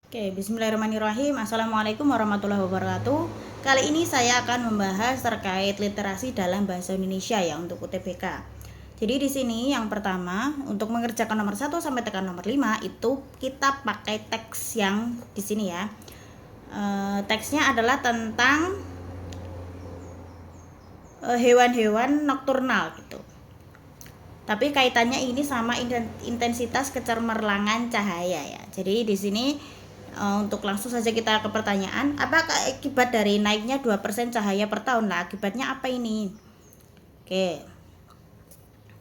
Oke, bismillahirrahmanirrahim. Assalamualaikum warahmatullahi wabarakatuh. Kali ini saya akan membahas terkait literasi dalam bahasa Indonesia ya untuk UTBK. Jadi di sini yang pertama untuk mengerjakan nomor 1 sampai tekan nomor 5 itu kita pakai teks yang di sini ya. Teksnya adalah tentang hewan-hewan nokturnal gitu. Tapi kaitannya ini sama intensitas kecermerlangan cahaya ya. Jadi di sini untuk langsung saja kita ke pertanyaan, apakah akibat dari naiknya 2% cahaya per tahun? Nah, akibatnya apa ini? Oke.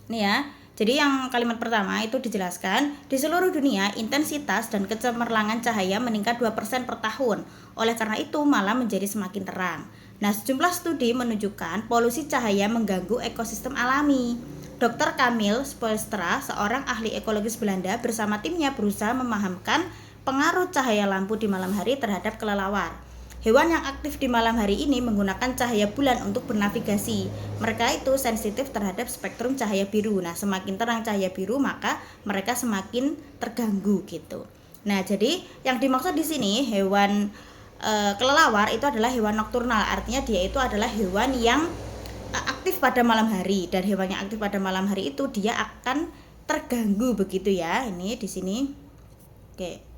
Ini ya. Jadi yang kalimat pertama itu dijelaskan, di seluruh dunia intensitas dan kecemerlangan cahaya meningkat 2% per tahun. Oleh karena itu malam menjadi semakin terang. Nah, sejumlah studi menunjukkan polusi cahaya mengganggu ekosistem alami. Dr. Camille Spoelstra, seorang ahli ekologis Belanda, bersama timnya berusaha memahamkan pengaruh cahaya lampu di malam hari terhadap kelelawar. Hewan yang aktif di malam hari ini menggunakan cahaya bulan untuk bernavigasi. Mereka itu sensitif terhadap spektrum cahaya biru. Nah, semakin terang cahaya biru maka mereka semakin terganggu gitu. Nah, jadi yang dimaksud di sini hewan kelelawar itu adalah hewan nokturnal. Artinya dia itu adalah hewan yang aktif pada malam hari, dan hewan yang aktif pada malam hari itu dia akan terganggu begitu ya. Ini di sini. Oke.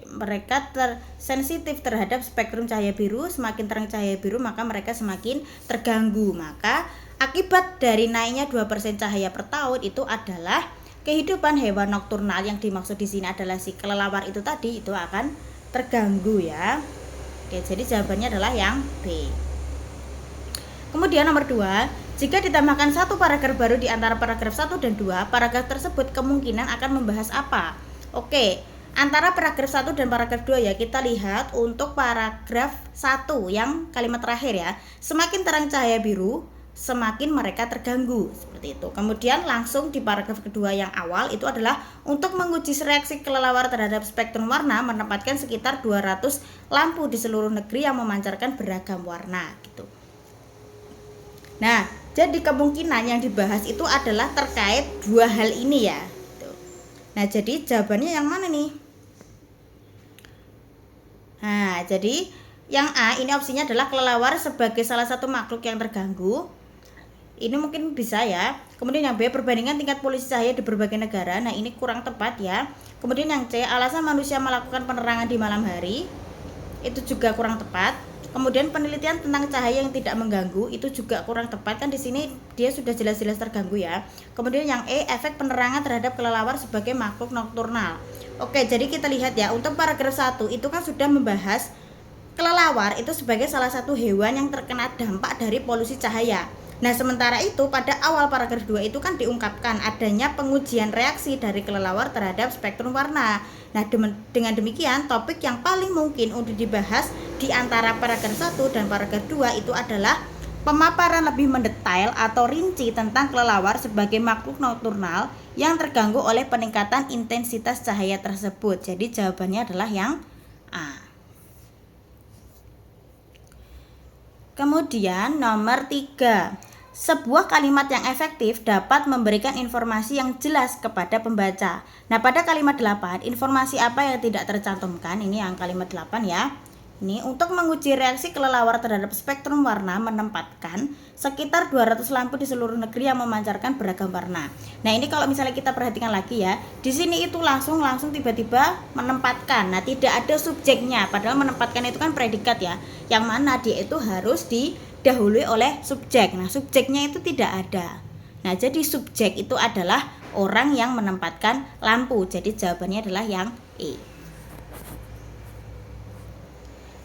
Mereka sensitif terhadap spektrum cahaya biru. Semakin terang cahaya biru maka mereka semakin terganggu. Maka akibat dari naiknya 2% cahaya per tahun itu adalah kehidupan hewan nokturnal. Yang dimaksud di sini adalah si kelelawar itu tadi, itu akan terganggu ya. Oke, jadi jawabannya adalah yang B. Kemudian nomor 2, jika ditambahkan satu paragraf baru di antara paragraf 1 dan 2, paragraf tersebut kemungkinan akan membahas apa? Oke, antara paragraf 1 dan paragraf 2 ya, kita lihat untuk paragraf 1 yang kalimat terakhir ya. Semakin terang cahaya biru, semakin mereka terganggu, seperti itu. Kemudian langsung di paragraf kedua yang awal itu adalah untuk menguji reaksi kelelawar terhadap spektrum warna, menempatkan sekitar 200 lampu di seluruh negeri yang memancarkan beragam warna gitu. Nah, jadi kemungkinan yang dibahas itu adalah terkait dua hal ini ya gitu. Nah, jadi jawabannya yang mana nih? Nah, jadi yang A ini opsinya adalah kelelawar sebagai salah satu makhluk yang terganggu. Ini mungkin bisa ya. Kemudian yang B, perbandingan tingkat polusi cahaya di berbagai negara. Nah, ini kurang tepat ya. Kemudian yang C, alasan manusia melakukan penerangan di malam hari. Itu juga kurang tepat. Kemudian penelitian tentang cahaya yang tidak mengganggu itu juga kurang tepat, kan di sini dia sudah jelas-jelas terganggu ya. Kemudian yang E, efek penerangan terhadap kelelawar sebagai makhluk nokturnal. Oke, jadi kita lihat ya, untuk paragraf 1 itu kan sudah membahas kelelawar itu sebagai salah satu hewan yang terkena dampak dari polusi cahaya. Nah, sementara itu pada awal paragraf 2 itu kan diungkapkan adanya pengujian reaksi dari kelelawar terhadap spektrum warna. Nah, dengan demikian topik yang paling mungkin untuk dibahas di antara paragraf 1 dan paragraf 2 itu adalah pemaparan lebih mendetail atau rinci tentang kelelawar sebagai makhluk nokturnal yang terganggu oleh peningkatan intensitas cahaya tersebut. Jadi jawabannya adalah yang A. Kemudian nomor 3, sebuah kalimat yang efektif dapat memberikan informasi yang jelas kepada pembaca. Nah, pada kalimat 8, informasi apa yang tidak tercantumkan? Ini yang kalimat 8 ya. Ini untuk menguji reaksi kelelawar terhadap spektrum warna, menempatkan sekitar 200 lampu di seluruh negeri yang memancarkan beragam warna. Nah, ini kalau misalnya kita perhatikan lagi ya, di sini itu langsung tiba-tiba menempatkan. Nah, tidak ada subjeknya, padahal menempatkan itu kan predikat ya, yang mana dia itu harus didahului oleh subjek. Nah, subjeknya itu tidak ada. Nah, jadi subjek itu adalah orang yang menempatkan lampu. Jadi jawabannya adalah yang E.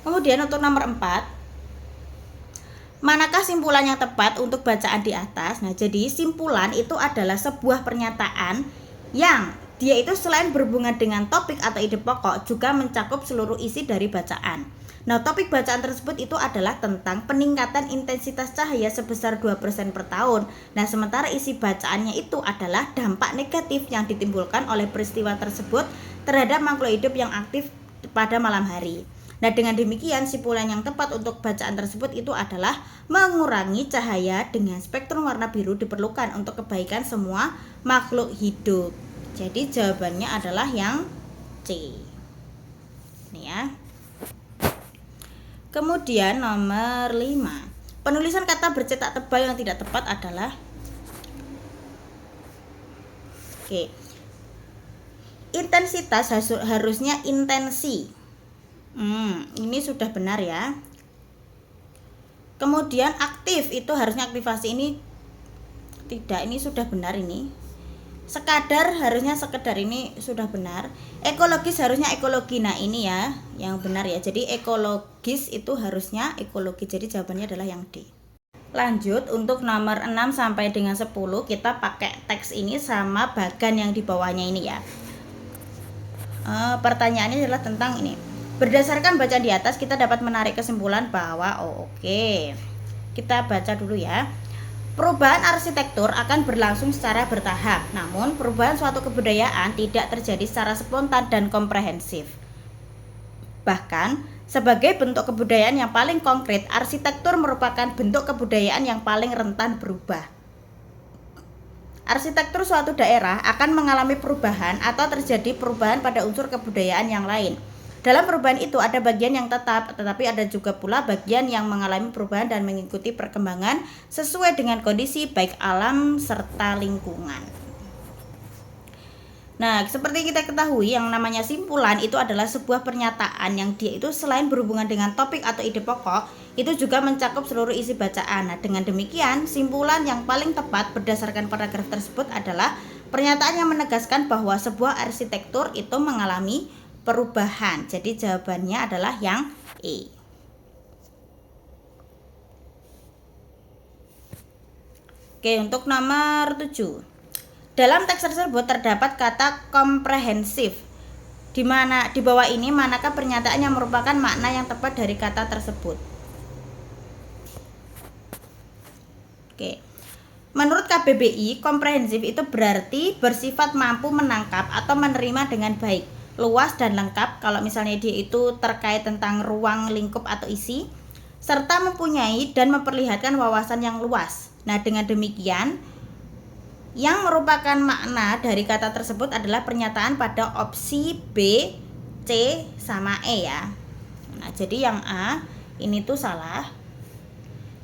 Kemudian untuk nomor 4, manakah simpulan yang tepat untuk bacaan di atas? Nah, jadi simpulan itu adalah sebuah pernyataan yang dia itu selain berhubungan dengan topik atau ide pokok juga mencakup seluruh isi dari bacaan. Nah, topik bacaan tersebut itu adalah tentang peningkatan intensitas cahaya sebesar 2% per tahun. Nah, sementara isi bacaannya itu adalah dampak negatif yang ditimbulkan oleh peristiwa tersebut terhadap makhluk hidup yang aktif pada malam hari. Nah, dengan demikian simpulan yang tepat untuk bacaan tersebut itu adalah mengurangi cahaya dengan spektrum warna biru diperlukan untuk kebaikan semua makhluk hidup. Jadi jawabannya adalah yang C. Ini ya. Kemudian nomor 5. Penulisan kata bercetak tebal yang tidak tepat adalah intensitas harusnya intensi. Ini sudah benar ya. Kemudian aktif itu harusnya aktivasi, ini tidak, ini sudah benar ini. Sekadar harusnya sekedar, ini sudah benar. Ekologis harusnya ekologi. Nah, ini ya yang benar ya. Jadi ekologis itu harusnya ekologi. Jadi jawabannya adalah yang D. Lanjut untuk nomor 6 sampai dengan 10 kita pakai teks ini sama bagan yang di bawahnya ini ya. Pertanyaannya adalah tentang ini. Berdasarkan bacaan di atas kita dapat menarik kesimpulan bahwa kita baca dulu ya. Perubahan arsitektur akan berlangsung secara bertahap, namun perubahan suatu kebudayaan tidak terjadi secara spontan dan komprehensif. Bahkan, sebagai bentuk kebudayaan yang paling konkret, arsitektur merupakan bentuk kebudayaan yang paling rentan berubah. Arsitektur suatu daerah akan mengalami perubahan atau terjadi perubahan pada unsur kebudayaan yang lain. Dalam perubahan itu ada bagian yang tetap, tetapi ada juga pula bagian yang mengalami perubahan dan mengikuti perkembangan sesuai dengan kondisi baik alam serta lingkungan. Nah, seperti kita ketahui, yang namanya simpulan itu adalah sebuah pernyataan yang dia itu selain berhubungan dengan topik atau ide pokok, itu juga mencakup seluruh isi bacaan. Nah, dengan demikian, simpulan yang paling tepat berdasarkan paragraf tersebut adalah pernyataan yang menegaskan bahwa sebuah arsitektur itu mengalami perubahan. Jadi jawabannya adalah yang E. Oke, untuk nomor 7. Dalam teks tersebut terdapat kata komprehensif. Di mana di bawah ini manakah pernyataan yang merupakan makna yang tepat dari kata tersebut? Oke. Menurut KBBI, komprehensif itu berarti bersifat mampu menangkap atau menerima dengan baik, luas dan lengkap kalau misalnya dia itu terkait tentang ruang, lingkup atau isi, serta mempunyai dan memperlihatkan wawasan yang luas. Nah, dengan demikian yang merupakan makna dari kata tersebut adalah pernyataan pada opsi B, C, sama E ya. Nah, jadi yang A ini tuh salah.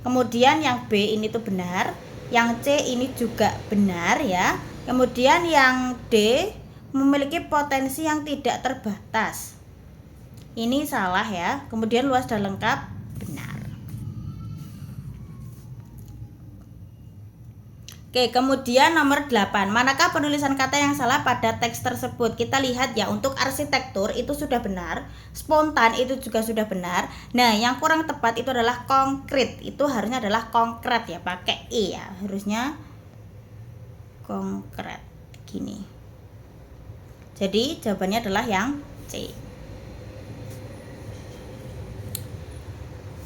Kemudian yang B ini tuh benar, yang C ini juga benar ya. Kemudian yang D memiliki potensi yang tidak terbatas. Ini salah ya. Kemudian luas dan lengkap benar. Oke, kemudian nomor 8. Manakah penulisan kata yang salah pada teks tersebut? Kita lihat ya, untuk arsitektur itu sudah benar, spontan itu juga sudah benar. Nah, yang kurang tepat itu adalah konkret. Itu harusnya adalah konkret ya, pakai E ya. Harusnya konkret gini. Jadi jawabannya adalah yang C.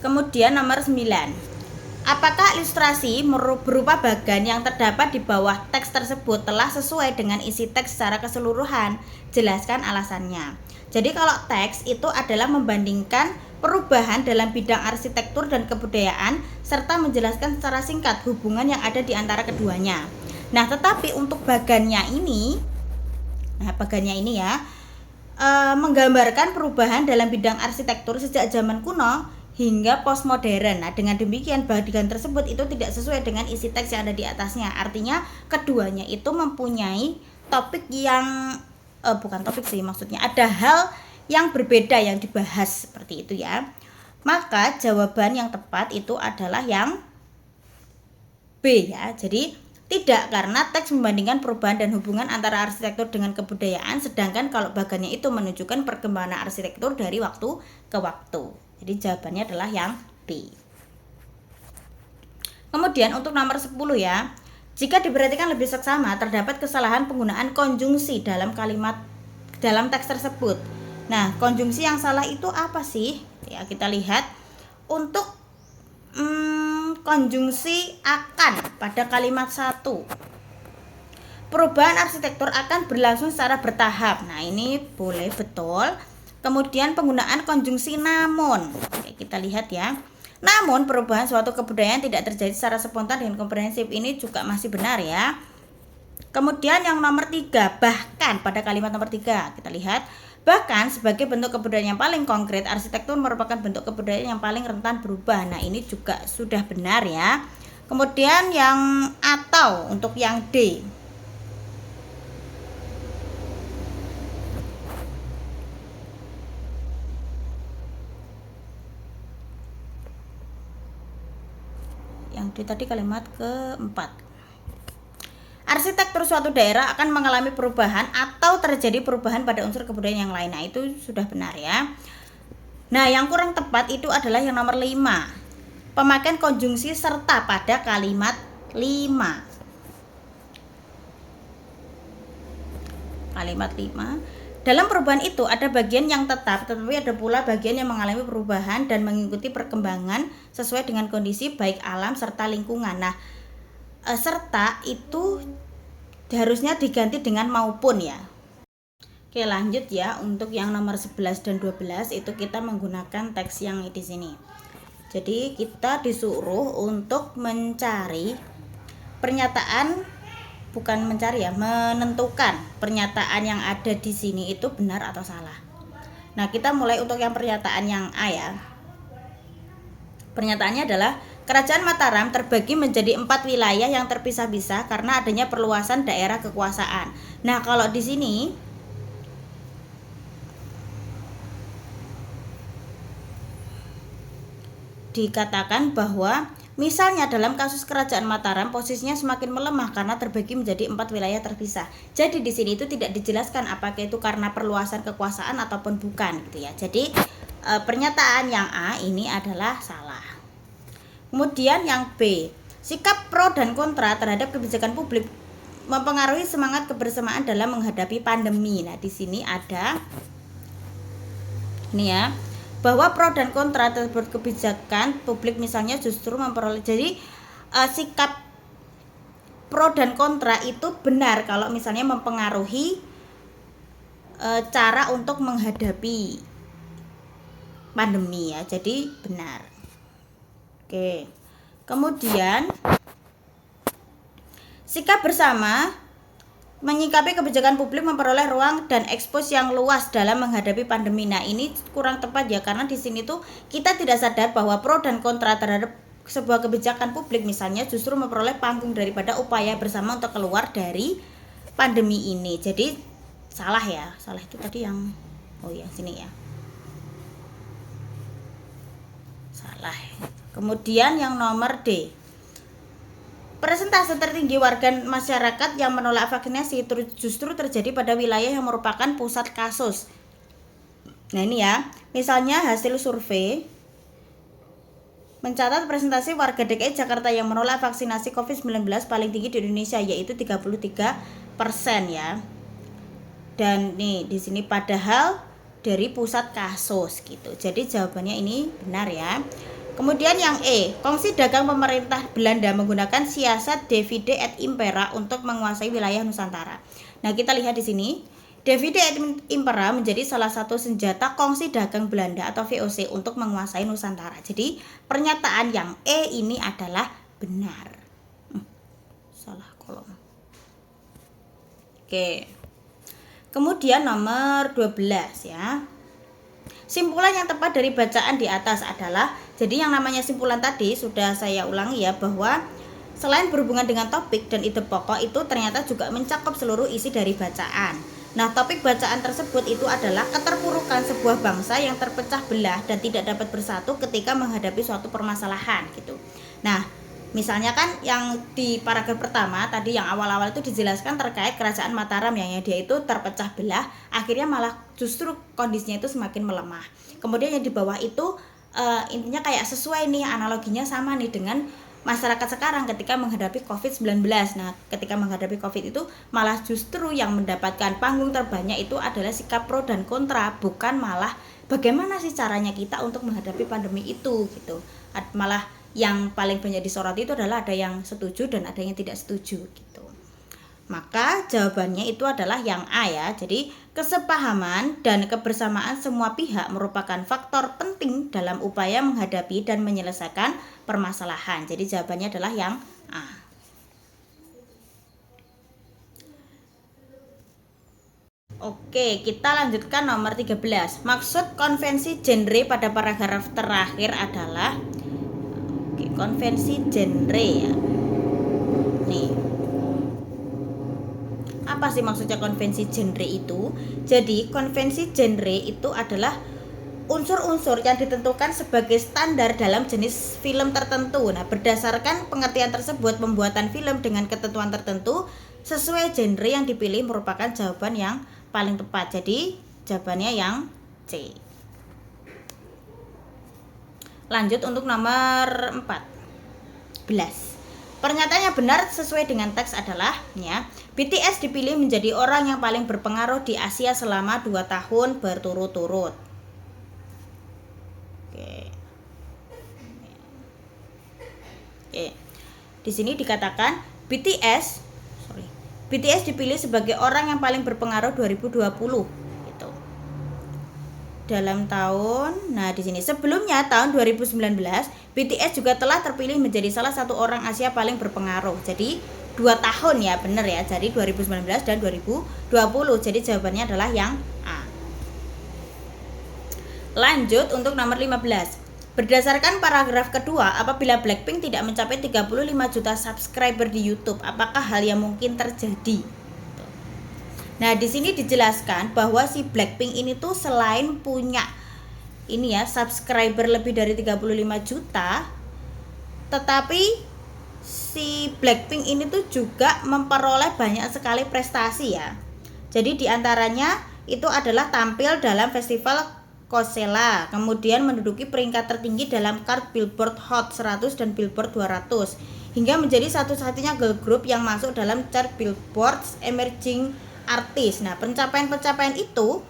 Kemudian nomor 9. Apakah ilustrasi berupa bagan yang terdapat di bawah teks tersebut telah sesuai dengan isi teks secara keseluruhan? Jelaskan alasannya. Jadi kalau teks itu adalah membandingkan perubahan dalam bidang arsitektur dan kebudayaan serta menjelaskan secara singkat hubungan yang ada di antara keduanya. Nah, tetapi untuk bagannya ini ya menggambarkan perubahan dalam bidang arsitektur sejak zaman kuno hingga postmodern. Nah, dengan demikian bagan tersebut itu tidak sesuai dengan isi teks yang ada di atasnya. Artinya keduanya itu mempunyai topik yang bukan topik sih, maksudnya ada hal yang berbeda yang dibahas seperti itu ya. Maka jawaban yang tepat itu adalah yang B ya. Jadi tidak, karena teks membandingkan perubahan dan hubungan antara arsitektur dengan kebudayaan, sedangkan kalau bagannya itu menunjukkan perkembangan arsitektur dari waktu ke waktu. Jadi jawabannya adalah yang B. Kemudian untuk nomor 10 ya. Jika diperhatikan lebih seksama, terdapat kesalahan penggunaan konjungsi dalam teks tersebut. Nah, konjungsi yang salah itu apa sih? Ya, kita lihat untuk konjungsi akan pada kalimat 1. Perubahan arsitektur akan berlangsung secara bertahap. Nah, ini boleh betul. Kemudian penggunaan konjungsi namun. Oke, kita lihat ya. Namun perubahan suatu kebudayaan tidak terjadi secara spontan dan komprehensif. Ini juga masih benar ya. Kemudian yang nomor 3, bahkan pada kalimat nomor 3 kita lihat, bahkan sebagai bentuk kebudayaan yang paling konkret, arsitektur merupakan bentuk kebudayaan yang paling rentan berubah. Nah, ini juga sudah benar ya. Kemudian yang atau untuk yang D, yang D tadi kalimat keempat. Arsitektur suatu daerah akan mengalami perubahan atau terjadi perubahan pada unsur kebudayaan yang lain. Nah, itu sudah benar ya. Nah, yang kurang tepat itu adalah yang nomor 5. Pemakaian konjungsi serta pada kalimat 5. Kalimat 5. Dalam perubahan itu ada bagian yang tetap, tetapi ada pula bagian yang mengalami perubahan dan mengikuti perkembangan sesuai dengan kondisi baik alam serta lingkungan. Nah, serta itu harusnya diganti dengan maupun ya. Oke, lanjut ya. Untuk yang nomor 11 dan 12 itu kita menggunakan teks yang di sini. Jadi kita disuruh untuk mencari pernyataan, bukan mencari ya, menentukan pernyataan yang ada di sini itu benar atau salah. Nah, kita mulai untuk yang pernyataan yang A ya. Pernyataannya adalah Kerajaan Mataram terbagi menjadi 4 wilayah yang terpisah-pisah karena adanya perluasan daerah kekuasaan. Nah, kalau di sini dikatakan bahwa misalnya dalam kasus Kerajaan Mataram posisinya semakin melemah karena terbagi menjadi 4 wilayah terpisah. Jadi di sini itu tidak dijelaskan apakah itu karena perluasan kekuasaan ataupun bukan gitu ya. Jadi pernyataan yang A ini adalah salah. Kemudian yang B, sikap pro dan kontra terhadap kebijakan publik mempengaruhi semangat kebersamaan dalam menghadapi pandemi. Nah, di sini ada ini ya, bahwa pro dan kontra terhadap kebijakan publik misalnya justru memperoleh. Jadi sikap pro dan kontra itu benar kalau misalnya mempengaruhi cara untuk menghadapi pandemi ya. Jadi benar. Oke. Kemudian sikap bersama menyikapi kebijakan publik memperoleh ruang dan ekspos yang luas dalam menghadapi pandemi. Nah, ini kurang tepat ya, karena di sini tuh kita tidak sadar bahwa pro dan kontra terhadap sebuah kebijakan publik misalnya justru memperoleh panggung daripada upaya bersama untuk keluar dari pandemi ini. Jadi salah ya. Salah itu tadi yang sini ya. Salah. Kemudian yang nomor D, persentase tertinggi warga masyarakat yang menolak vaksinasi justru terjadi pada wilayah yang merupakan pusat kasus. Nah, ini ya, misalnya hasil survei mencatat presentasi warga DKI Jakarta yang menolak vaksinasi COVID-19 paling tinggi di Indonesia, yaitu 33% ya. Dan nih di sini padahal dari pusat kasus gitu. Jadi jawabannya ini benar ya. Kemudian yang E, kongsi dagang pemerintah Belanda menggunakan siasat divide et impera untuk menguasai wilayah Nusantara. Nah, kita lihat di sini, divide et impera menjadi salah satu senjata kongsi dagang Belanda atau VOC untuk menguasai Nusantara. Jadi, pernyataan yang E ini adalah benar. Salah kolom. Oke. Kemudian nomor 12 ya. Simpulan yang tepat dari bacaan di atas adalah, jadi yang namanya simpulan tadi sudah saya ulangi ya, bahwa selain berhubungan dengan topik dan ide pokok itu ternyata juga mencakup seluruh isi dari bacaan. Nah, topik bacaan tersebut itu adalah keterpurukan sebuah bangsa yang terpecah belah dan tidak dapat bersatu ketika menghadapi suatu permasalahan gitu. Nah, misalnya kan yang di paragraf pertama tadi yang awal-awal itu dijelaskan terkait Kerajaan Mataram yang dia itu terpecah belah, akhirnya malah justru kondisinya itu semakin melemah. Kemudian yang di bawah itu intinya kayak sesuai nih, analoginya sama nih dengan masyarakat sekarang ketika menghadapi COVID-19. Nah, ketika menghadapi COVID itu malah justru yang mendapatkan panggung terbanyak itu adalah sikap pro dan kontra, bukan malah bagaimana sih caranya kita untuk menghadapi pandemi itu gitu. Malah yang paling banyak disoroti itu adalah ada yang setuju dan ada yang tidak setuju gitu. Maka jawabannya itu adalah yang A ya. Jadi kesepahaman dan kebersamaan semua pihak merupakan faktor penting dalam upaya menghadapi dan menyelesaikan permasalahan. Jadi jawabannya adalah yang A. Oke, kita lanjutkan nomor 13. Maksud konvensi genre pada paragraf terakhir adalah konvensi genre ya. Nih. Apa sih maksudnya konvensi genre itu? Jadi, konvensi genre itu adalah unsur-unsur yang ditentukan sebagai standar dalam jenis film tertentu. Nah, berdasarkan pengertian tersebut, pembuatan film dengan ketentuan tertentu sesuai genre yang dipilih merupakan jawaban yang paling tepat. Jadi, jawabannya yang C. Lanjut untuk nomor 14. Pernyataan yang benar sesuai dengan teks adalah ya, BTS dipilih menjadi orang yang paling berpengaruh di Asia selama 2 tahun berturut-turut. Oke. Di sini dikatakan BTS dipilih sebagai orang yang paling berpengaruh 2020 gitu. Dalam tahun, nah di sini sebelumnya tahun 2019 BTS juga telah terpilih menjadi salah satu orang Asia paling berpengaruh. Jadi 2 tahun ya, bener ya. Jadi 2019 dan 2020. Jadi jawabannya adalah yang A. Lanjut untuk nomor 15. Berdasarkan paragraf kedua, apabila Blackpink tidak mencapai 35 juta subscriber di YouTube, apakah hal yang mungkin terjadi? Nah, di sini dijelaskan bahwa si Blackpink ini tuh selain punya ini ya, subscriber lebih dari 35 juta, tetapi si Blackpink ini tuh juga memperoleh banyak sekali prestasi ya. Jadi diantaranya itu adalah tampil dalam festival Coachella, kemudian menduduki peringkat tertinggi dalam chart Billboard Hot 100 dan Billboard 200, hingga menjadi satu-satunya girl group yang masuk dalam chart Billboard Emerging Artist. Nah, pencapaian-pencapaian itu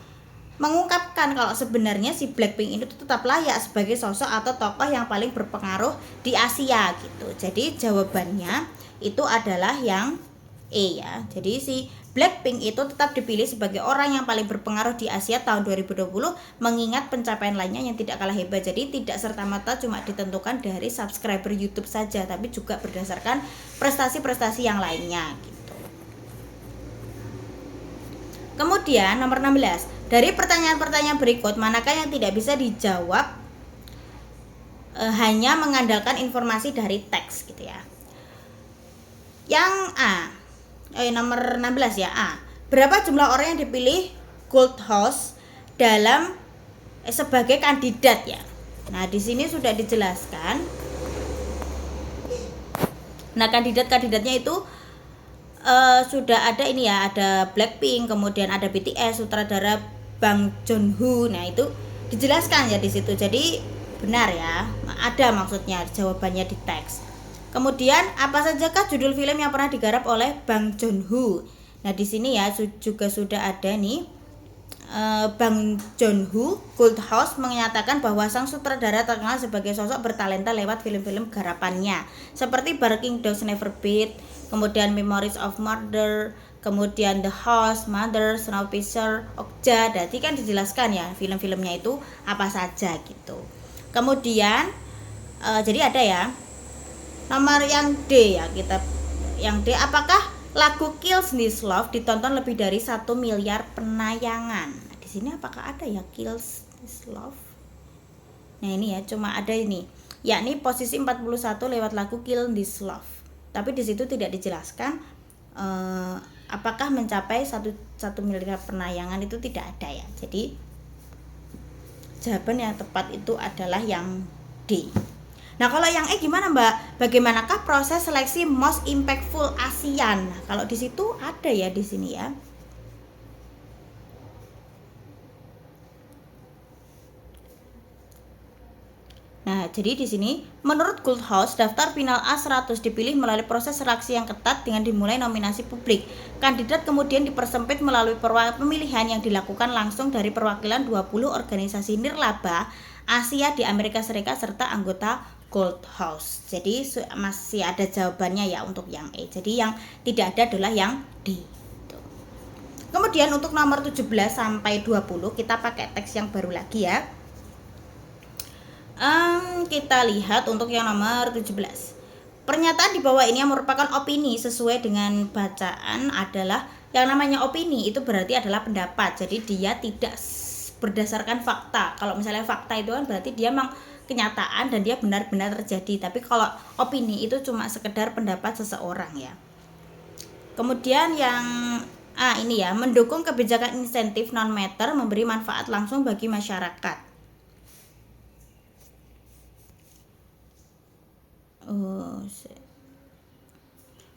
mengungkapkan kalau sebenarnya si Blackpink ini tetap layak sebagai sosok atau tokoh yang paling berpengaruh di Asia gitu. Jadi jawabannya itu adalah yang E ya. Jadi si Blackpink itu tetap dipilih sebagai orang yang paling berpengaruh di Asia tahun 2020 mengingat pencapaian lainnya yang tidak kalah hebat. Jadi tidak serta-merta cuma ditentukan dari subscriber YouTube saja, tapi juga berdasarkan prestasi-prestasi yang lainnya gitu. Kemudian nomor 16. Dari pertanyaan-pertanyaan berikut, manakah yang tidak bisa dijawab hanya mengandalkan informasi dari teks gitu ya. Yang A. Nomor 16 ya, A. Berapa jumlah orang yang dipilih Gold House dalam sebagai kandidat ya. Nah, di sini sudah dijelaskan. Nah, kandidat-kandidatnya itu sudah ada ini ya, ada Blackpink, kemudian ada BTS, sutradara Bang Joon-ho. Nah, itu dijelaskan ya di situ. Jadi benar ya, ada maksudnya jawabannya di teks. Kemudian apa sajakah judul film yang pernah digarap oleh Bang Joon-ho? Nah, di sini ya juga sudah ada nih. Bang Joon-ho, Gold House menyatakan bahwa sang sutradara terkenal sebagai sosok bertalenta lewat film-film garapannya seperti Barking Dogs Never Beat, kemudian Memories of Murder, kemudian The Host, Mother, Snowpiercer, Okja. Jadi kan dijelaskan ya film-filmnya itu apa saja gitu. Kemudian jadi ada ya nomor yang D ya, kita yang D, apakah lagu Kills This Love ditonton lebih dari 1 miliar penayangan? Nah, di sini apakah ada ya Kills This Love? Nah, ini ya cuma ada ini, yakni posisi 41 lewat lagu Kill This Love. Tapi di situ tidak dijelaskan apakah mencapai 1 miliar penayangan, itu tidak ada ya. Jadi jawaban yang tepat itu adalah yang D. Nah, kalau yang E gimana Mbak? Bagaimanakah proses seleksi most impactful ASEAN? Nah, kalau di situ ada ya di sini ya. Nah, jadi di sini menurut Gold House, daftar final A100 dipilih melalui proses seleksi yang ketat dengan dimulai nominasi publik. Kandidat kemudian dipersempit melalui pemilihan yang dilakukan langsung dari perwakilan 20 organisasi nirlaba Asia di Amerika Serikat serta anggota Gold House. Jadi masih ada jawabannya ya untuk yang E. Jadi yang tidak ada adalah yang D. Kemudian untuk nomor 17 sampai 20 kita pakai teks yang baru lagi ya. Kita lihat untuk yang nomor 17. Pernyataan di bawah ini yang merupakan opini sesuai dengan bacaan adalah Yang namanya opini itu berarti adalah pendapat. Jadi dia tidak berdasarkan fakta. Kalau misalnya fakta itu kan berarti dia memang kenyataan dan dia benar-benar terjadi. Tapi kalau opini itu cuma sekedar pendapat seseorang ya. Kemudian yang ini ya, mendukung kebijakan insentif non-moneter memberi manfaat langsung bagi masyarakat.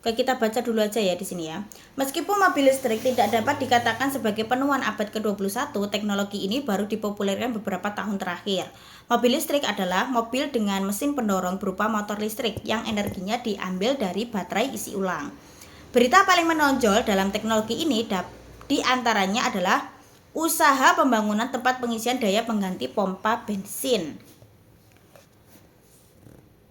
Oke, kita baca dulu aja ya di sini ya. Meskipun mobil listrik tidak dapat dikatakan sebagai penemuan abad ke-21, teknologi ini baru dipopulerkan beberapa tahun terakhir. Mobil listrik adalah mobil dengan mesin pendorong berupa motor listrik yang energinya diambil dari baterai isi ulang. Berita paling menonjol dalam teknologi ini di antaranya adalah usaha pembangunan tempat pengisian daya pengganti pompa bensin.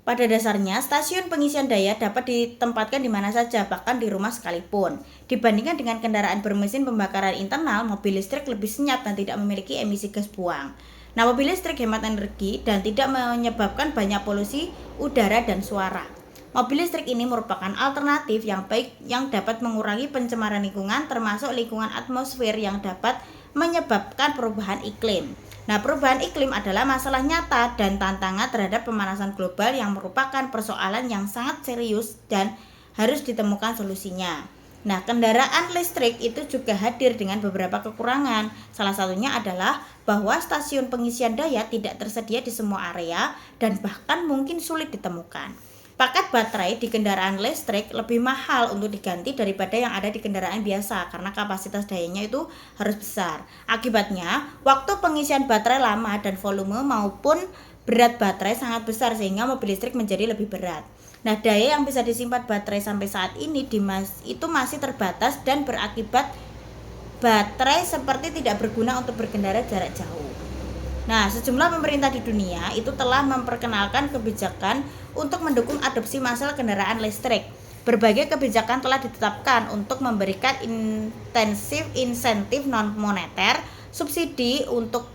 Pada dasarnya, stasiun pengisian daya dapat ditempatkan di mana saja, bahkan di rumah sekalipun. Dibandingkan dengan kendaraan bermesin pembakaran internal, mobil listrik lebih senyap dan tidak memiliki emisi gas buang. Nah, mobil listrik hemat energi dan tidak menyebabkan banyak polusi udara dan suara. Mobil listrik ini merupakan alternatif yang baik yang dapat mengurangi pencemaran lingkungan, termasuk lingkungan atmosfer yang dapat menyebabkan perubahan iklim. Nah, perubahan iklim adalah masalah nyata dan tantangan terhadap pemanasan global yang merupakan persoalan yang sangat serius dan harus ditemukan solusinya. Nah, kendaraan listrik itu juga hadir dengan beberapa kekurangan. Salah satunya adalah bahwa stasiun pengisian daya tidak tersedia di semua area dan bahkan mungkin sulit ditemukan. Paket baterai di kendaraan listrik lebih mahal untuk diganti daripada yang ada di kendaraan biasa karena kapasitas dayanya itu harus besar. Akibatnya, waktu pengisian baterai lama dan volume maupun berat baterai sangat besar sehingga mobil listrik menjadi lebih berat. Nah, daya yang bisa disimpan baterai sampai saat ini itu masih terbatas dan berakibat baterai seperti tidak berguna untuk berkendara jarak jauh. Nah, sejumlah pemerintah di dunia itu telah memperkenalkan kebijakan untuk mendukung adopsi massal kendaraan listrik. Berbagai kebijakan telah ditetapkan untuk memberikan insentif non-moneter, subsidi untuk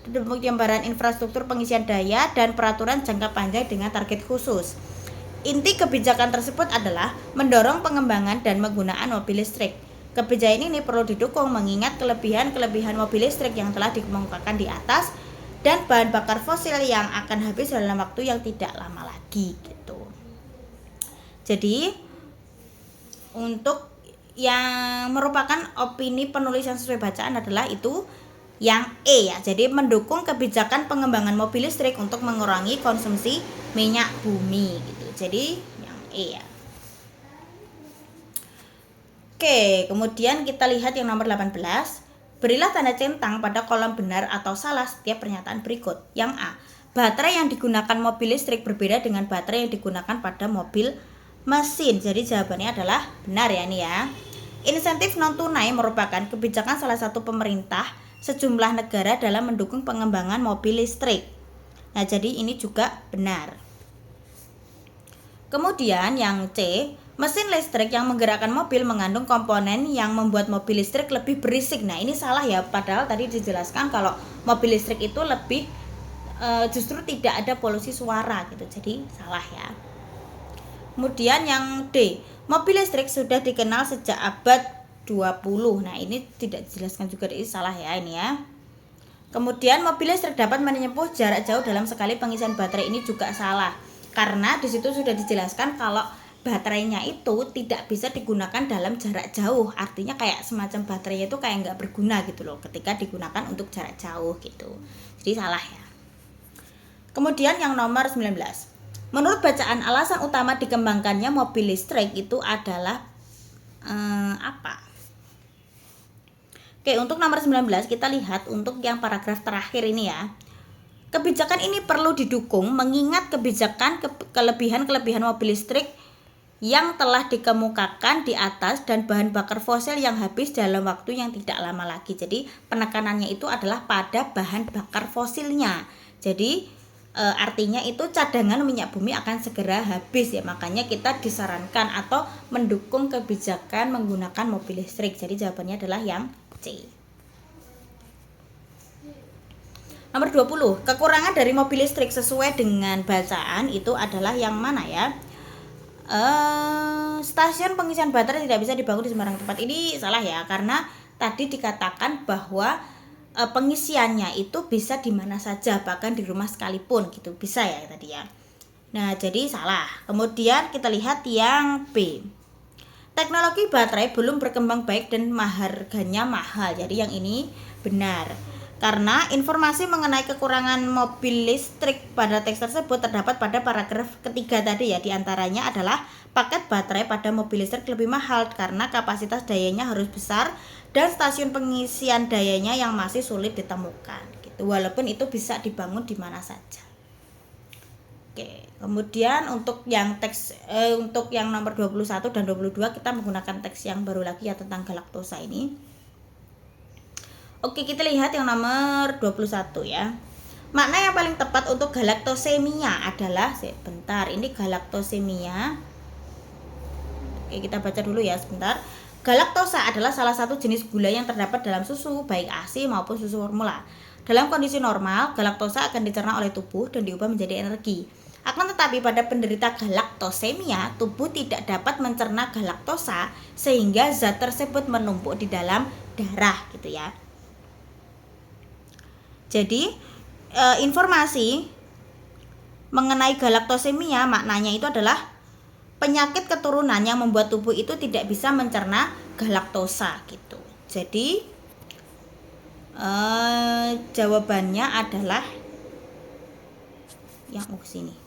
pengembangan infrastruktur pengisian daya, dan peraturan jangka panjang dengan target khusus. Inti kebijakan tersebut adalah mendorong pengembangan dan penggunaan mobil listrik. Kebijakan ini perlu didukung mengingat kelebihan mobil listrik yang telah dikemukakan di atas dan bahan bakar fosil yang akan habis dalam waktu yang tidak lama lagi gitu. Jadi untuk yang merupakan opini penulis yang sesuai bacaan adalah itu yang E ya. Jadi mendukung kebijakan pengembangan mobil listrik untuk mengurangi konsumsi minyak bumi gitu. Jadi yang E ya. Oke, kemudian kita lihat yang nomor 18. Berilah tanda centang pada kolom benar atau salah setiap pernyataan berikut. Yang A, baterai yang digunakan mobil listrik berbeda dengan baterai yang digunakan pada mobil mesin. Jadi jawabannya adalah benar ya ini ya. Insentif non tunai merupakan kebijakan salah satu pemerintah sejumlah negara dalam mendukung pengembangan mobil listrik. Nah, jadi ini juga benar. Kemudian yang C, mesin listrik yang menggerakkan mobil mengandung komponen yang membuat mobil listrik lebih berisik. Nah, ini salah ya, padahal tadi dijelaskan kalau mobil listrik itu lebih justru tidak ada polusi suara gitu. Jadi salah ya. Kemudian yang D, mobil listrik sudah dikenal sejak abad 20. Nah, ini tidak dijelaskan juga, ini salah ya ini ya. Kemudian mobil listrik dapat menempuh jarak jauh dalam sekali pengisian baterai, ini juga salah. Karena di situ sudah dijelaskan kalau baterainya itu tidak bisa digunakan dalam jarak jauh. Artinya kayak semacam baterainya itu kayak nggak berguna gitu loh ketika digunakan untuk jarak jauh gitu. Jadi salah ya. Kemudian yang nomor 19. Menurut bacaan alasan utama dikembangkannya mobil listrik itu adalah apa? Oke, untuk nomor 19 kita lihat untuk yang paragraf terakhir ini ya. Kebijakan ini perlu didukung mengingat kelebihan-kelebihan mobil listrik yang telah dikemukakan di atas dan bahan bakar fosil yang habis dalam waktu yang tidak lama lagi. Jadi penekanannya itu adalah pada bahan bakar fosilnya. Jadi artinya itu cadangan minyak bumi akan segera habis ya. Makanya kita disarankan atau mendukung kebijakan menggunakan mobil listrik. Jadi jawabannya adalah yang C. Nomor 20, kekurangan dari mobil listrik sesuai dengan bacaan itu adalah yang mana ya? Stasiun pengisian baterai tidak bisa dibangun di sembarang tempat. Ini salah ya, karena tadi dikatakan bahwa pengisiannya itu bisa di mana saja, bahkan di rumah sekalipun gitu, bisa ya tadi ya. Nah, jadi salah. Kemudian kita lihat yang B. Teknologi baterai belum berkembang baik dan harganya mahal. Jadi yang ini benar. Karena informasi mengenai kekurangan mobil listrik pada teks tersebut terdapat pada paragraf ketiga tadi ya. Di antaranya adalah paket baterai pada mobil listrik lebih mahal karena kapasitas dayanya harus besar dan stasiun pengisian dayanya yang masih sulit ditemukan gitu. Walaupun itu bisa dibangun di mana saja. Oke, kemudian untuk yang teks untuk yang nomor 21 dan 22 kita menggunakan teks yang baru lagi ya tentang galaktosa ini. Oke, kita lihat yang nomor 21 ya. Makna yang paling tepat untuk galaktosemia adalah sebentar, ini galaktosemia. Oke, kita baca dulu ya sebentar. Galaktosa adalah salah satu jenis gula yang terdapat dalam susu, baik ASI maupun susu formula. Dalam kondisi normal, galaktosa akan dicerna oleh tubuh dan diubah menjadi energi. Akan tetapi pada penderita galaktosemia, tubuh tidak dapat mencerna galaktosa sehingga zat tersebut menumpuk di dalam darah gitu ya. Jadi informasi mengenai galaktosemia maknanya itu adalah penyakit keturunan yang membuat tubuh itu tidak bisa mencerna galaktosa gitu. Jadi jawabannya adalah yang sini.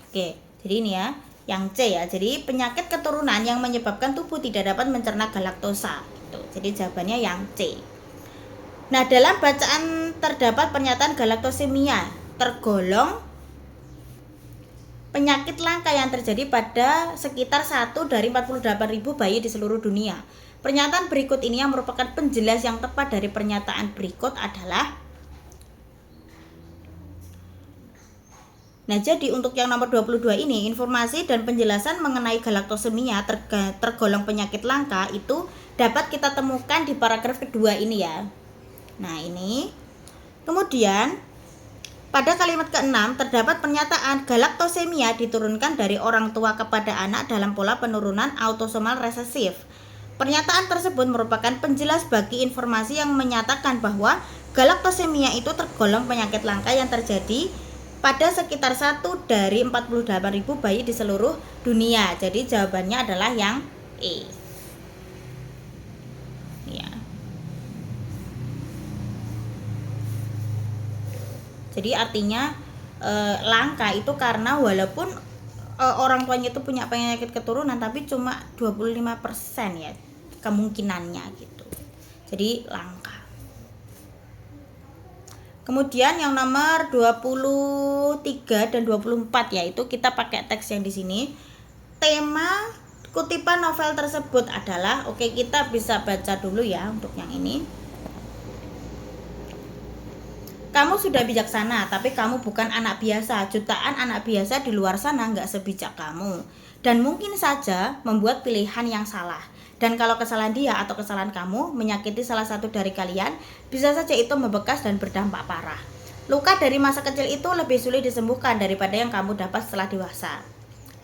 Oke, jadi ini ya, yang C ya. Jadi penyakit keturunan yang menyebabkan tubuh tidak dapat mencerna galaktosa gitu. Jadi jawabannya yang C. Nah, dalam bacaan terdapat pernyataan galaktosemia tergolong penyakit langka yang terjadi pada sekitar 1 dari 48.000 bayi di seluruh dunia. Pernyataan berikut ini yang merupakan penjelas yang tepat dari pernyataan berikut adalah. Nah, jadi untuk yang nomor 22 ini, informasi dan penjelasan mengenai galaktosemia tergolong penyakit langka itu dapat kita temukan di paragraf kedua ini ya. Nah, ini. Kemudian pada kalimat ke-6 terdapat pernyataan galaktosemia diturunkan dari orang tua kepada anak dalam pola penurunan autosomal resesif. Pernyataan tersebut merupakan penjelas bagi informasi yang menyatakan bahwa galaktosemia itu tergolong penyakit langka yang terjadi pada sekitar 1 dari 48.000 bayi di seluruh dunia. Jadi jawabannya adalah yang E. Ya. Jadi artinya langka itu karena walaupun orang tuanya itu punya penyakit keturunan tapi cuma 25% ya kemungkinannya gitu. Jadi langka. Kemudian yang nomor 23 dan 24 yaitu kita pakai teks yang di sini. Tema kutipan novel tersebut adalah, oke kita bisa baca dulu ya untuk yang ini. Kamu sudah bijaksana, tapi kamu bukan anak biasa. Jutaan anak biasa di luar sana nggak sebijak kamu. Dan mungkin saja membuat pilihan yang salah. Dan kalau kesalahan dia atau kesalahan kamu menyakiti salah satu dari kalian, bisa saja itu membekas dan berdampak parah. Luka dari masa kecil itu lebih sulit disembuhkan daripada yang kamu dapat setelah dewasa.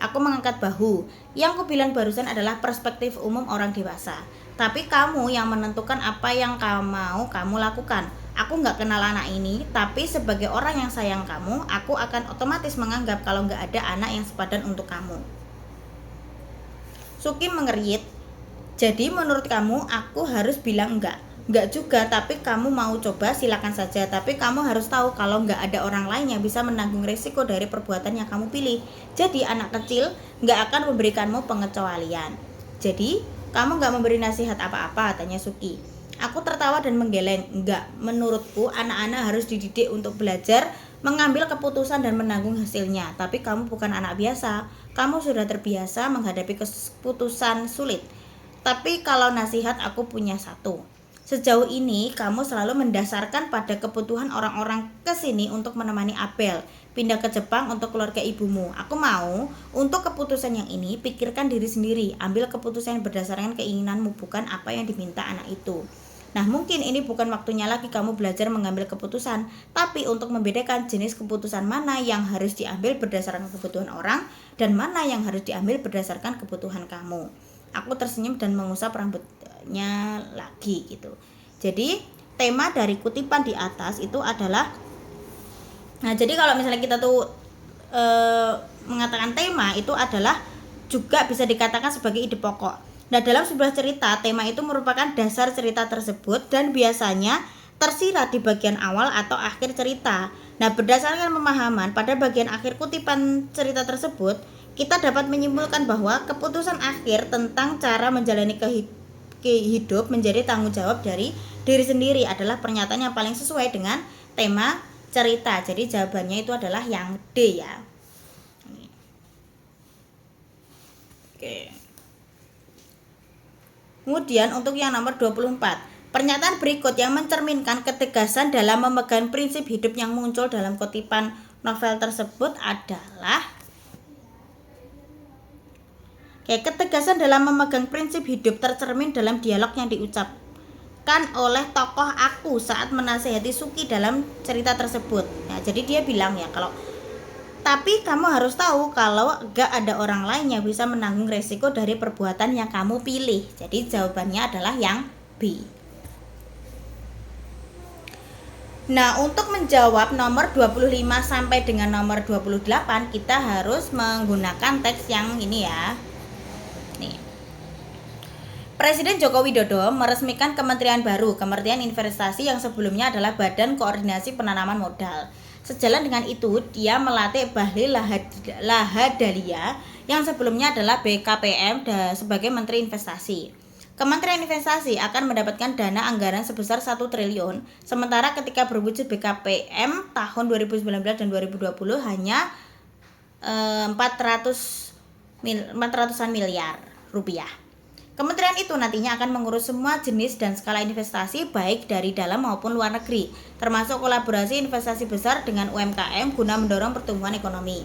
Aku mengangkat bahu. Yang kubilang barusan adalah perspektif umum orang dewasa. Tapi kamu yang menentukan apa yang kamu mau kamu lakukan. Aku nggak kenal anak ini, tapi sebagai orang yang sayang kamu, aku akan otomatis menganggap kalau nggak ada anak yang sepadan untuk kamu. Suki mengerit. Jadi menurut kamu, aku harus bilang enggak? Enggak juga, tapi kamu mau coba silakan saja. Tapi kamu harus tahu kalau nggak ada orang lain yang bisa menanggung risiko dari perbuatan yang kamu pilih. Jadi anak kecil nggak akan memberikanmu pengecualian. Jadi kamu nggak memberi nasihat apa-apa, tanya Suki. Aku tertawa dan menggeleng. Enggak, menurutku anak-anak harus dididik untuk belajar, mengambil keputusan dan menanggung hasilnya. Tapi kamu bukan anak biasa. Kamu sudah terbiasa menghadapi keputusan sulit. Tapi kalau nasihat aku punya satu. Sejauh ini kamu selalu mendasarkan pada kebutuhan orang-orang kesini untuk menemani Abel pindah ke Jepang untuk keluarga ibumu. Aku mau untuk keputusan yang ini pikirkan diri sendiri. Ambil keputusan berdasarkan keinginanmu, bukan apa yang diminta anak itu. Nah, mungkin ini bukan waktunya lagi kamu belajar mengambil keputusan, tapi untuk membedakan jenis keputusan mana yang harus diambil berdasarkan kebutuhan orang dan mana yang harus diambil berdasarkan kebutuhan kamu. Aku tersenyum dan mengusap rambutnya lagi gitu. Jadi, tema dari kutipan di atas itu adalah, nah jadi kalau misalnya kita tuh mengatakan tema itu adalah juga bisa dikatakan sebagai ide pokok. Nah, dalam sebuah cerita, tema itu merupakan dasar cerita tersebut dan biasanya tersirat di bagian awal atau akhir cerita. Nah, berdasarkan pemahaman pada bagian akhir kutipan cerita tersebut, kita dapat menyimpulkan bahwa keputusan akhir tentang cara menjalani hidup menjadi tanggung jawab dari diri sendiri adalah pernyataan yang paling sesuai dengan tema cerita. Jadi jawabannya itu adalah yang D ya. Oke. Kemudian untuk yang nomor 24, pernyataan berikut yang mencerminkan ketegasan dalam memegang prinsip hidup yang muncul dalam kutipan novel tersebut adalah ketegasan dalam memegang prinsip hidup tercermin dalam dialog yang diucapkan oleh tokoh aku saat menasihati Suki dalam cerita tersebut. Nah, jadi dia bilang ya tapi kamu harus tahu kalau gak ada orang lain yang bisa menanggung resiko dari perbuatan yang kamu pilih. Jadi jawabannya adalah yang B. Nah, untuk menjawab nomor 25 sampai dengan nomor 28 kita harus menggunakan teks yang ini ya. Nih. Presiden Joko Widodo meresmikan kementerian baru, Kementerian Investasi yang sebelumnya adalah Badan Koordinasi Penanaman Modal. Sejalan dengan itu, dia melatih Bahlil Lahadalia yang sebelumnya adalah BKPM sebagai Menteri Investasi. Kementerian Investasi akan mendapatkan dana anggaran sebesar 1 triliun, sementara ketika berwujud BKPM tahun 2019 dan 2020 hanya 400-an miliar rupiah. Kementerian itu nantinya akan mengurus semua jenis dan skala investasi baik dari dalam maupun luar negeri, termasuk kolaborasi investasi besar dengan UMKM guna mendorong pertumbuhan ekonomi.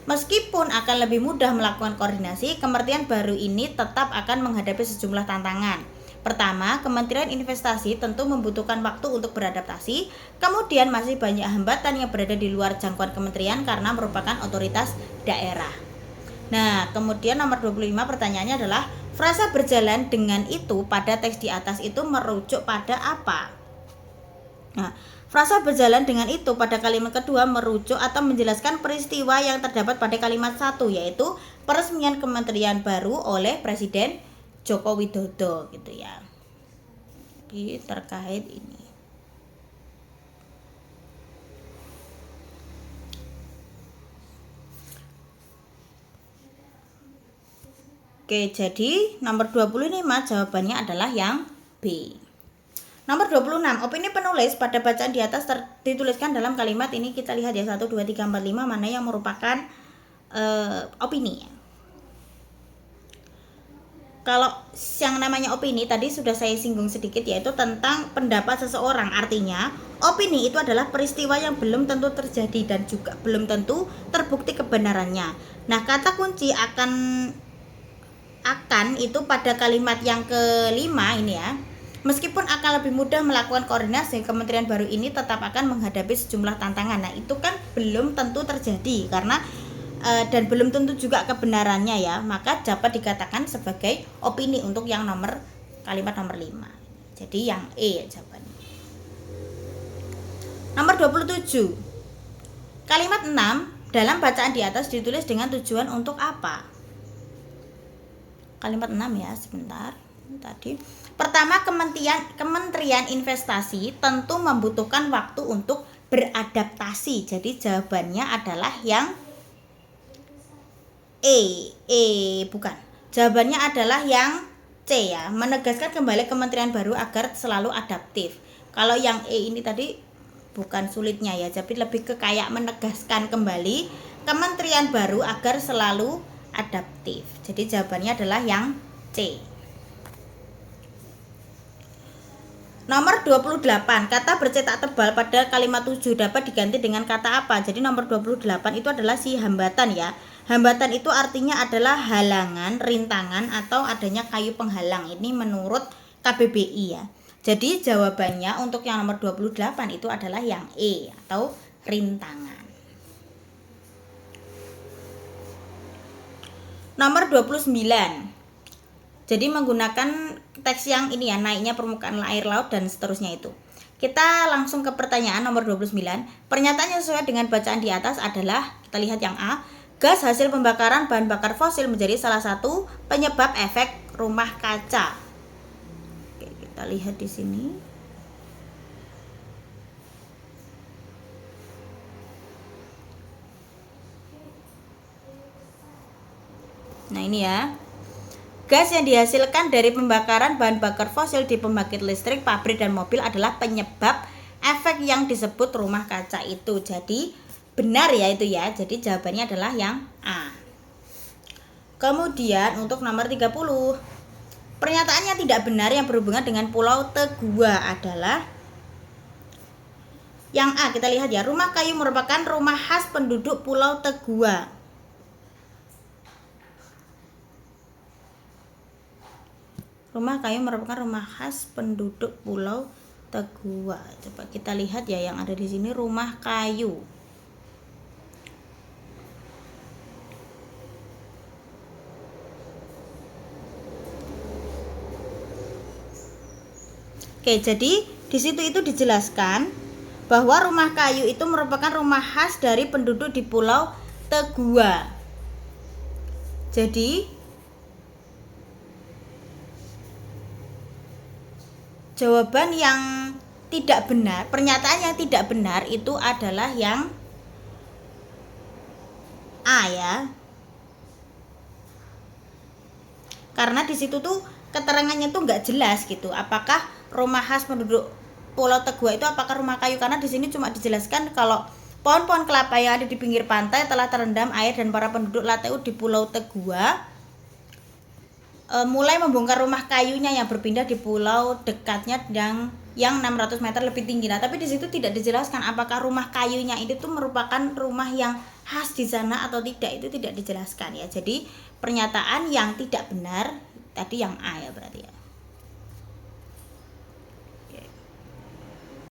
Meskipun akan lebih mudah melakukan koordinasi, kementerian baru ini tetap akan menghadapi sejumlah tantangan. Pertama, Kementerian Investasi tentu membutuhkan waktu untuk beradaptasi, kemudian masih banyak hambatan yang berada di luar jangkauan kementerian karena merupakan otoritas daerah. Nah, kemudian nomor 25 pertanyaannya adalah, frasa berjalan dengan itu pada teks di atas itu merujuk pada apa? Nah, frasa berjalan dengan itu pada kalimat kedua merujuk atau menjelaskan peristiwa yang terdapat pada kalimat 1, yaitu peresmian kementerian baru oleh Presiden Joko Widodo gitu ya. Jadi terkait ini. Oke, jadi nomor 25 jawabannya adalah yang B. Nomor 26, opini penulis pada bacaan di atas dituliskan dalam kalimat ini. Kita lihat ya, 1, 2, 3, 4, 5 mana yang merupakan opini. Kalau yang namanya opini tadi sudah saya singgung sedikit, yaitu tentang pendapat seseorang. Artinya opini itu adalah peristiwa yang belum tentu terjadi dan juga belum tentu terbukti kebenarannya. Nah, kata kunci akan itu pada kalimat yang kelima ini ya. Meskipun akan lebih mudah melakukan koordinasi, kementerian baru ini tetap akan menghadapi sejumlah tantangan. Nah, itu kan belum tentu terjadi karena dan belum tentu juga kebenarannya ya. Maka dapat dikatakan sebagai opini untuk yang kalimat nomor 5. Jadi yang E ya jawabannya. Nomor 27. Kalimat 6 dalam bacaan di atas ditulis dengan tujuan untuk apa? Kalimat 6 ya, sebentar. Tadi pertama, Kementerian Investasi tentu membutuhkan waktu untuk beradaptasi. Jadi jawabannya adalah yang bukan. Jawabannya adalah yang C ya, menegaskan kembali kementerian baru agar selalu adaptif. Kalau yang E ini tadi bukan sulitnya ya, tapi lebih ke kayak menegaskan kembali kementerian baru agar selalu adaptif. Jadi jawabannya adalah yang C. Nomor 28, kata bercetak tebal pada kalimat 7 dapat diganti dengan kata apa? Jadi nomor 28 itu adalah si hambatan ya. Hambatan itu artinya adalah halangan, rintangan, atau adanya kayu penghalang. Ini menurut KBBI ya. Jadi jawabannya untuk yang nomor 28 itu adalah yang E atau rintangan. Nomor 29. Jadi menggunakan teks yang ini ya, naiknya permukaan air laut dan seterusnya itu. Kita langsung ke pertanyaan nomor 29. Pernyataan yang sesuai dengan bacaan di atas adalah, kita lihat yang A, gas hasil pembakaran bahan bakar fosil menjadi salah satu penyebab efek rumah kaca. Oke, kita lihat di sini. Nah, ini ya. Gas yang dihasilkan dari pembakaran bahan bakar fosil di pembangkit listrik, pabrik, dan mobil adalah penyebab efek yang disebut rumah kaca itu. Jadi benar ya itu ya. Jadi jawabannya adalah yang A. Kemudian untuk nomor 30. Pernyataan yang tidak benar yang berhubungan dengan Pulau Tegua adalah yang A. Kita lihat ya. Rumah kayu merupakan rumah khas penduduk Pulau Tegua. Rumah kayu merupakan rumah khas penduduk Pulau Tegua. Coba kita lihat ya yang ada di sini, rumah kayu. Oke, jadi di situ itu dijelaskan bahwa rumah kayu itu merupakan rumah khas dari penduduk di Pulau Tegua. Jadi jawaban yang tidak benar, pernyataan yang tidak benar itu adalah yang A ya. Karena di situ tuh keterangannya tuh nggak jelas gitu. Apakah rumah khas penduduk Pulau Tegua itu apakah rumah kayu? Karena di sini cuma dijelaskan kalau pohon-pohon kelapa yang ada di pinggir pantai telah terendam air dan para penduduk Lateu di Pulau Tegua mulai membongkar rumah kayunya yang berpindah di pulau dekatnya yang 600 meter lebih tinggi. Nah, tapi di situ tidak dijelaskan apakah rumah kayunya itu tuh merupakan rumah yang khas di sana atau tidak, itu tidak dijelaskan ya. Jadi pernyataan yang tidak benar tadi yang A ya berarti ya.